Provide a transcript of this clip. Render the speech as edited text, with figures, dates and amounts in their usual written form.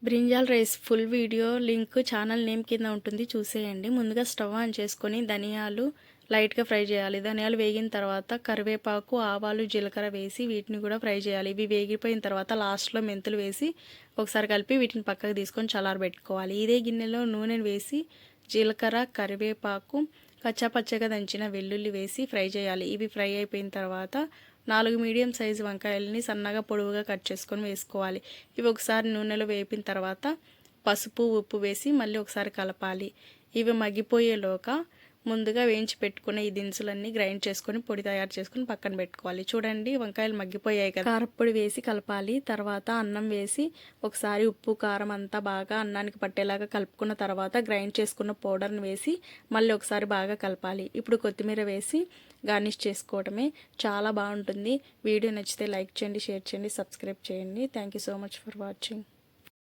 Brinjal rice full video link channel name కింద ఉంటుంది, చూసేయండి. ముందుగా స్టవ్ ఆన్ చేసుకొని ధనియాలు లైట్గా ఫ్రై చేయాలి. ధనియాలు వేగిన తర్వాత కరివేపాకు, ఆవాలు, జీలకర్ర వేసి వీటిని కూడా ఫ్రై చేయాలి. ఇవి వేగిపోయిన తర్వాత లాస్ట్లో మెంతులు వేసి ఒకసారి కలిపి వీటిని పక్కకు తీసుకొని చల్లారబెట్టుకోవాలి. ఇదే గిన్నెలో నూనెను వేసి జీలకర్ర, కరివేపాకు, కచ్చాపచ్చగా దంచిన వెల్లుల్లి వేసి ఫ్రై చేయాలి. ఇవి ఫ్రై అయిపోయిన తర్వాత 4 మీడియం సైజు వంకాయలని సన్నగా పొడవుగా కట్ చేసుకొని వేసుకోవాలి. ఇవి ఒకసారి నూనెలో వేపిన తర్వాత పసుపు, ఉప్పు వేసి మళ్ళీ ఒకసారి కలపాలి. ఇవి మగ్గిపోయేలోగా ముందుగా వేయించి పెట్టుకున్న ఈ దినుసులన్నీ గ్రైండ్ చేసుకొని పొడి తయారు చేసుకొని పక్కన పెట్టుకోవాలి. చూడండి, వంకాయలు మగ్గిపోయాయి కదా. కారపొడి వేసి కలపాలి. తర్వాత అన్నం వేసి ఒకసారి ఉప్పు, కారం అంతా బాగా అన్నానికి పట్టేలాగా కలుపుకున్న తర్వాత గ్రైండ్ చేసుకున్న పౌడర్ని వేసి మళ్ళీ ఒకసారి బాగా కలపాలి. ఇప్పుడు కొత్తిమీర వేసి గార్నిష్ చేసుకోవడమే. చాలా బాగుంటుంది. వీడియో నచ్చితే లైక్ చేయండి, షేర్ చేయండి, సబ్స్క్రైబ్ చేయండి. Thank you so much for watching.